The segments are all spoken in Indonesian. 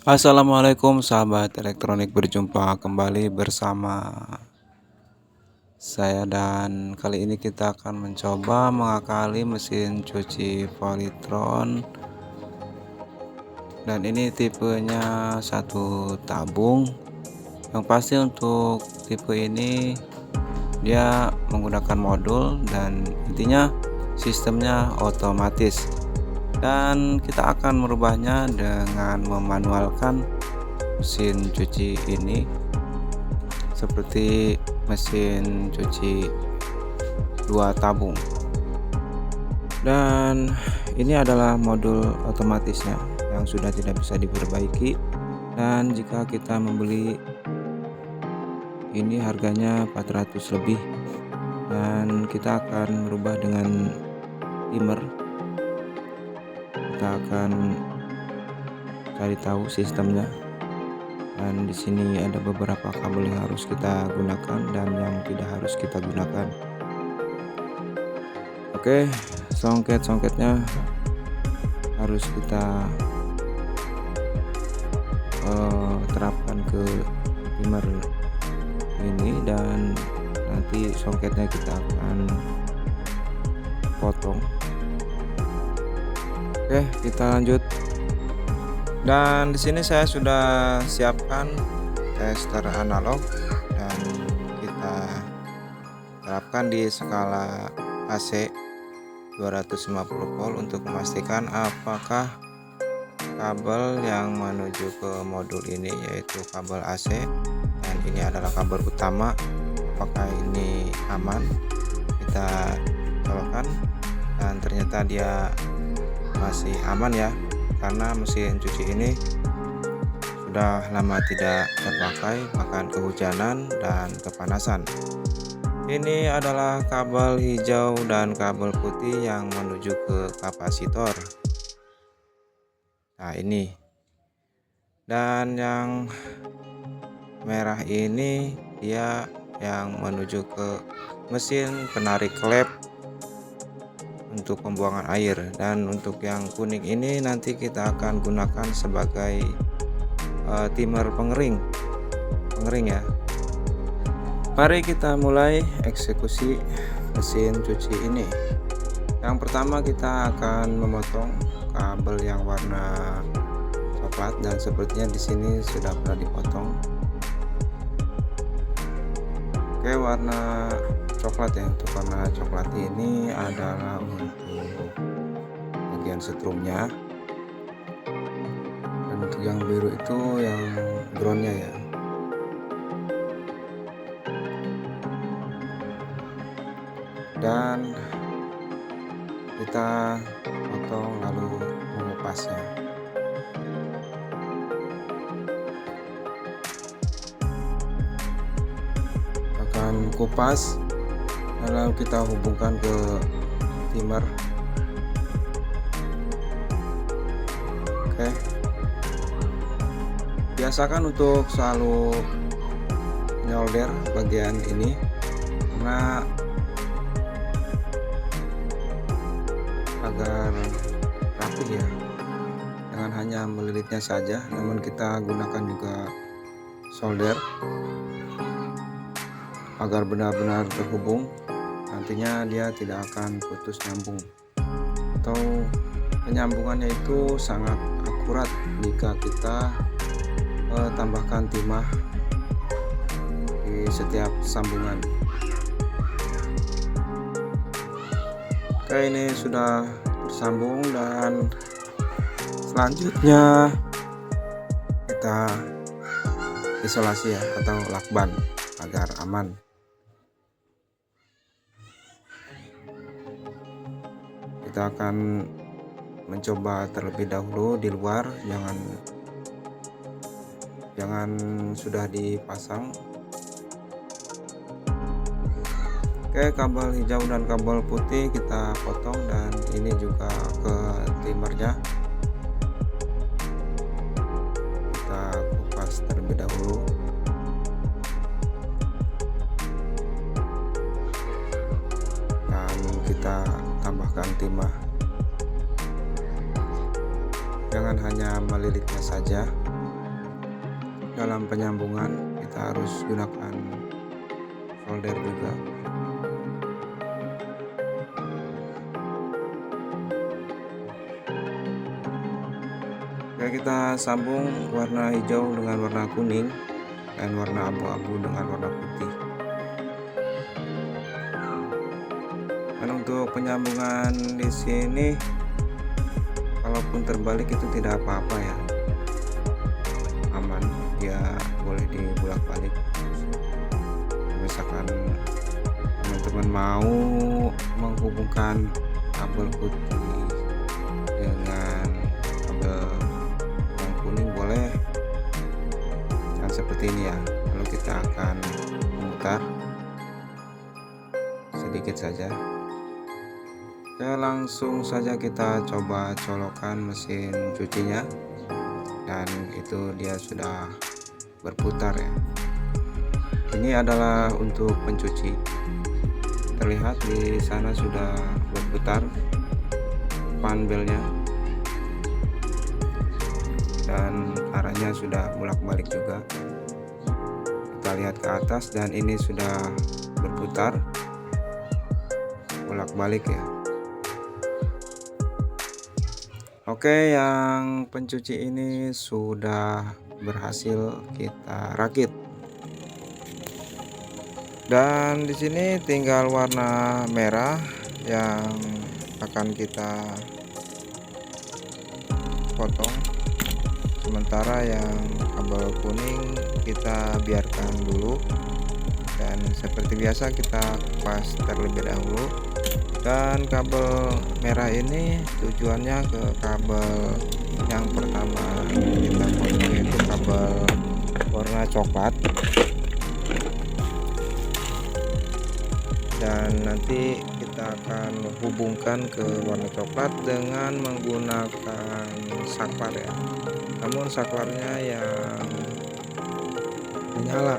Assalamualaikum sahabat elektronik, berjumpa kembali bersama saya, dan kali ini kita akan mencoba mengakali mesin cuci Polytron, dan ini tipenya satu tabung. Yang pasti untuk tipe ini dia menggunakan modul dan intinya sistemnya otomatis, dan kita akan merubahnya dengan memanualkan mesin cuci ini seperti mesin cuci dua tabung. Dan ini adalah modul otomatisnya yang sudah tidak bisa diperbaiki, dan jika kita membeli ini harganya 400 lebih, dan kita akan merubah dengan timer. Kita akan cari tahu sistemnya, dan di sini ada beberapa kabel yang harus kita gunakan dan yang tidak harus kita gunakan. Oke, songket-songketnya harus kita terapkan ke timer ini, dan nanti songketnya kita akan potong. Oke, kita lanjut. Dan di sini saya sudah siapkan tester analog, dan kita terapkan di skala AC 250 volt untuk memastikan apakah kabel yang menuju ke modul ini, yaitu kabel AC, dan ini adalah kabel utama, apakah ini aman. Kita colokkan, dan ternyata dia masih aman ya, karena mesin cuci ini sudah lama tidak terpakai, bahkan kehujanan dan kepanasan. Ini adalah kabel hijau dan kabel putih yang menuju ke kapasitor. Nah, ini. Dan yang merah ini dia yang menuju ke mesin penarik klep untuk pembuangan air, dan untuk yang kuning ini nanti kita akan gunakan sebagai timer pengering ya. Mari kita mulai eksekusi mesin cuci ini. Yang pertama kita akan memotong kabel yang warna coklat, dan sepertinya di sini sudah pernah dipotong. Oke, warna coklat ya. Untuk warna coklat ini adalah untuk bagian setrumnya, dan untuk yang biru itu yang groundnya ya. Dan kita potong lalu mengupasnya. Akan kupas, lalu kita hubungkan ke timer. Oke, biasakan untuk selalu nyolder bagian ini, karena agar rapi ya, jangan hanya melilitnya saja, namun kita gunakan juga solder agar benar-benar terhubung. Nantinya dia tidak akan putus nyambung, atau penyambungannya itu sangat akurat jika kita tambahkan timah di setiap sambungan. Oke, ini sudah tersambung, dan selanjutnya kita isolasi ya, atau lakban agar aman. Kita akan mencoba terlebih dahulu di luar, jangan sudah dipasang. Oke, kabel hijau dan kabel putih kita potong, dan ini juga ke timernya. Kita kupas terlebih dahulu. Dan kita tambahkan timah. Jangan hanya melilitnya saja, dalam penyambungan kita harus gunakan solder juga. Oke, kita sambung warna hijau dengan warna kuning dan warna abu-abu dengan warna putih. Dan untuk penyambungan di sini, kalaupun terbalik itu tidak apa-apa ya, aman, dia boleh dibulak-balik. Misalkan teman-teman mau menghubungkan kabel putih dengan kabel yang kuning, boleh. Dan seperti ini ya. Lalu kita akan memutar sedikit saja. Oke, langsung saja kita coba colokkan mesin cucinya, dan itu dia sudah berputar ya. Ini adalah untuk pencuci. Terlihat di sana sudah berputar panbelnya, dan arahnya sudah bolak-balik juga. Kita lihat ke atas dan ini sudah berputar bolak-balik ya. Oke, yang pencuci ini sudah berhasil kita rakit. Dan di sini tinggal warna merah yang akan kita potong. Sementara yang kabel kuning kita biarkan dulu. Dan seperti biasa kita kupas terlebih dahulu. Dan kabel merah ini tujuannya ke kabel yang pertama kita potong, yaitu kabel warna coklat. Dan nanti kita akan hubungkan ke warna coklat dengan menggunakan saklar ya. Namun saklarnya yang menyala.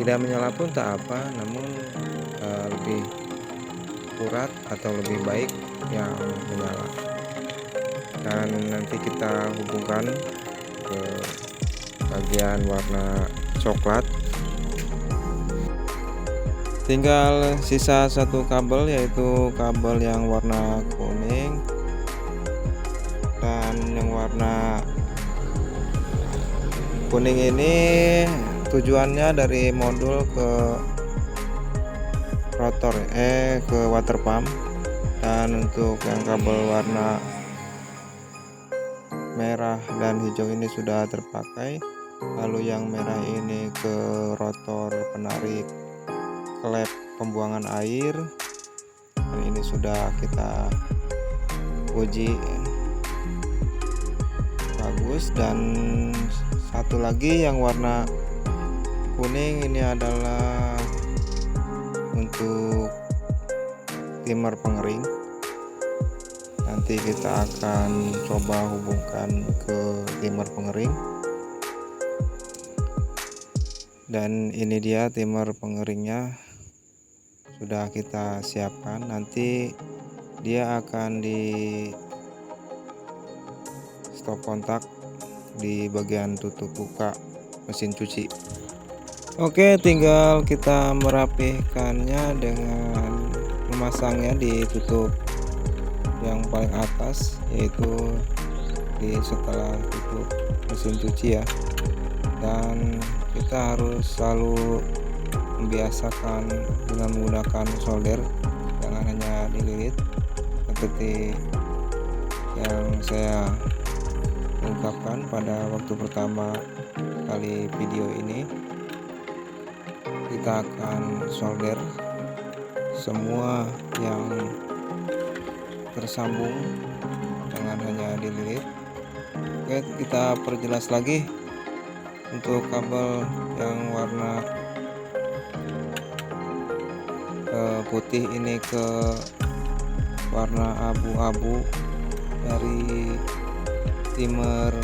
Tidak menyala pun tak apa, namun lebih akurat atau lebih baik yang menyala. Dan nanti kita hubungkan ke bagian warna coklat. Tinggal sisa satu kabel, yaitu kabel yang warna kuning dan yang warna kuning ini tujuannya dari modul ke rotor ke water pump. Dan untuk yang kabel warna merah dan hijau ini sudah terpakai. Lalu yang merah ini ke rotor penarik klep pembuangan air, dan ini sudah kita uji bagus. Dan satu lagi yang warna kuning ini adalah untuk timer pengering. Nanti kita akan coba hubungkan ke timer pengering. Dan ini dia timer pengeringnya sudah kita siapkan. Nanti dia akan di stop kontak di bagian tutup buka mesin cuci. Oke, tinggal kita merapihkannya dengan memasangnya di tutup yang paling atas, yaitu di setelah tutup mesin cuci ya. Dan kita harus selalu membiasakan dengan menggunakan solder, jangan hanya dililit seperti yang saya ungkapkan pada waktu pertama kali video ini. Kita akan solder semua yang tersambung, jangan hanya dililit. Oke, kita perjelas lagi. Untuk kabel yang warna putih ini ke warna abu-abu dari timer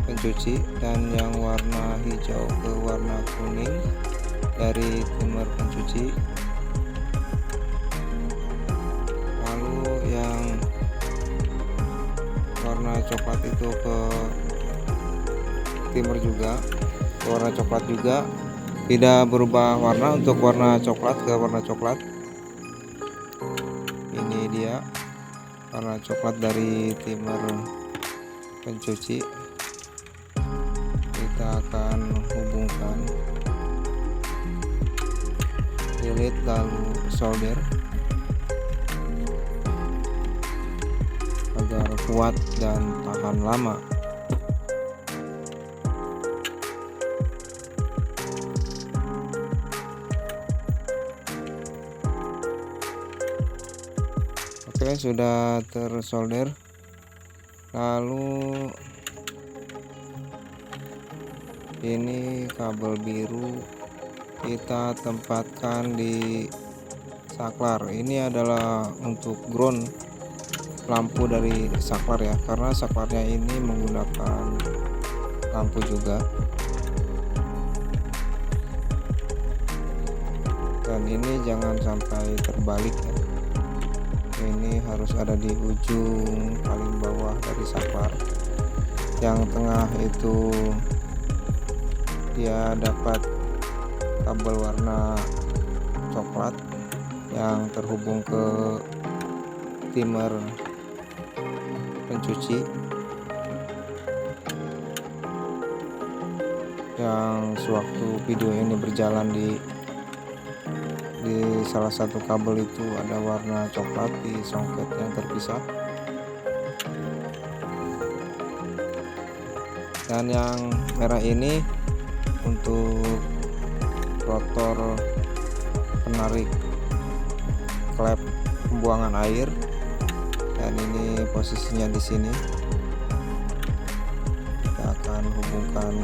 pencuci, dan yang warna hijau ke warna kuning dari timer pencuci. Lalu yang warna coklat itu ke timer juga, warna coklat juga, tidak berubah warna. Untuk warna coklat ke warna coklat, ini dia warna coklat dari timer pencuci. Kita akan hubungkan, delete lalu solder agar kuat dan tahan lama. Oke, sudah tersolder. Lalu ini kabel biru kita tempatkan di saklar. Ini adalah untuk ground lampu dari saklar ya, karena saklarnya ini menggunakan lampu juga. Dan ini jangan sampai terbalik ya, ini harus ada di ujung paling bawah dari saklar. Yang tengah itu dia dapat kabel warna coklat yang terhubung ke timer pencuci, yang sewaktu video ini berjalan di salah satu kabel itu ada warna coklat di songket yang terpisah. Dan yang merah ini untuk rotor penarik klep pembuangan air, dan ini posisinya di sini. Kita akan hubungkan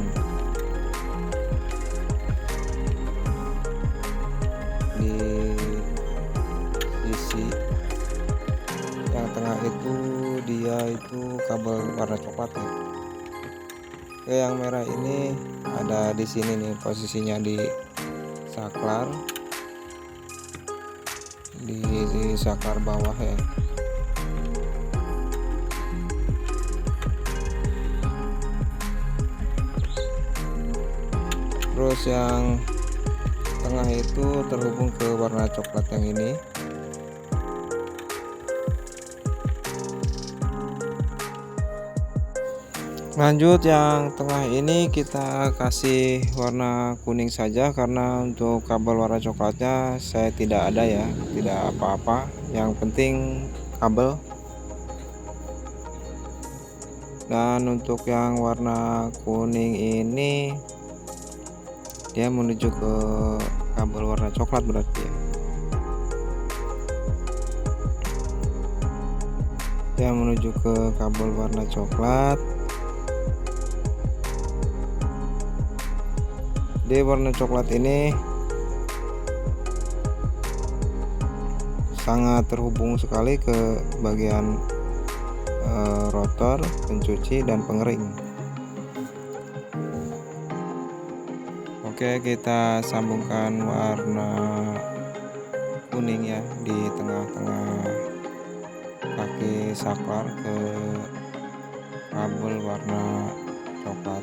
di sisi yang tengah itu, dia itu kabel warna coklat ya. Oke, yang merah ini ada di sini nih, posisinya di saklar, di saklar bawah ya. Terus yang tengah itu terhubung ke warna coklat yang ini. Lanjut, yang tengah ini kita kasih warna kuning saja, karena untuk kabel warna coklatnya saya tidak ada ya, tidak apa-apa, yang penting kabel. Dan untuk yang warna kuning ini dia menuju ke kabel warna coklat berarti ya. Dia menuju ke kabel warna coklat. Di warna coklat ini sangat terhubung sekali ke bagian rotor, pencuci, dan pengering. Oke, kita sambungkan warna kuning ya di tengah-tengah kaki saklar ke kabel warna coklat.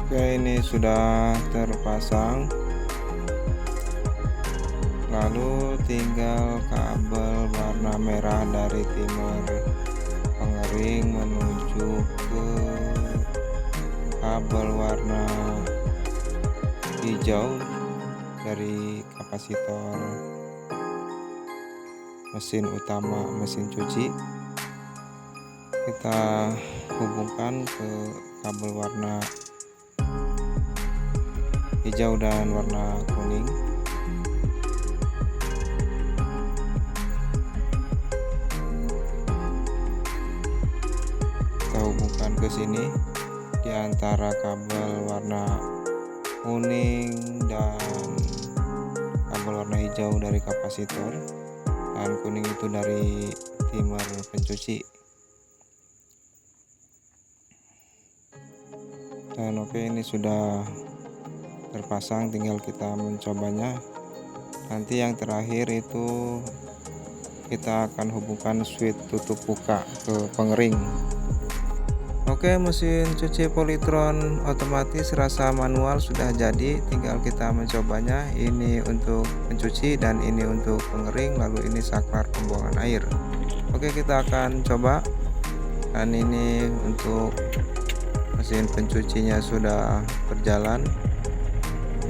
Oke, ini sudah terpasang. Lalu tinggal kabel warna merah dari timer pengering menuju ke kabel warna hijau dari kapasitor mesin utama mesin cuci. Kita hubungkan ke kabel warna hijau dan warna kuning. Kita hubungkan ke sini di antara kabel warna kuning dan kabel warna hijau dari kapasitor, dan kuning itu dari timer pencuci. Dan oke, ini sudah terpasang, tinggal kita mencobanya. Nanti yang terakhir itu kita akan hubungkan switch tutup buka ke pengering. Oke, mesin cuci Polytron otomatis rasa manual sudah jadi, tinggal kita mencobanya. Ini untuk mencuci dan ini untuk pengering, lalu ini saklar pembuangan air. Oke, kita akan coba. Dan ini untuk mesin pencucinya sudah berjalan.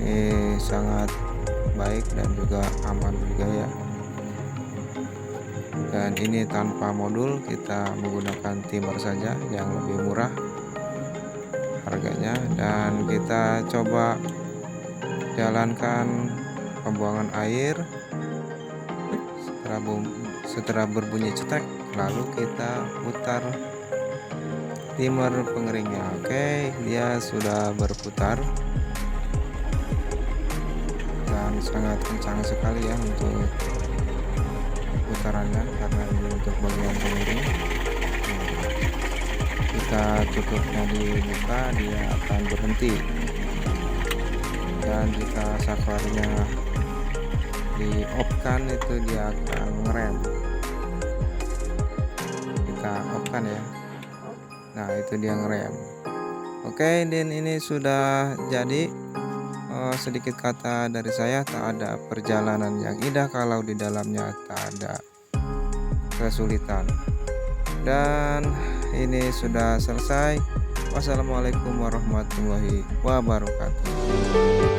Ini sangat baik dan juga aman juga ya. Dan ini tanpa modul, kita menggunakan timer saja yang lebih murah harganya. Dan kita coba jalankan pembuangan air. Setelah berbunyi cetek, lalu kita putar timer pengeringnya. Oke, dia sudah berputar dan sangat kencang sekali ya untuk putarannya, karena ini untuk bagian pengering. Kita tutupnya dibuka, dia akan berhenti. Dan jika saklarnya di off kan, itu dia akan ngerem. Kita off kan ya, nah itu dia ngerem. Oke, dan ini sudah jadi. Sedikit kata dari saya, tak ada perjalanan yang indah kalau di dalamnya tak ada kesulitan. Dan ini sudah selesai. Wassalamualaikum warahmatullahi wabarakatuh.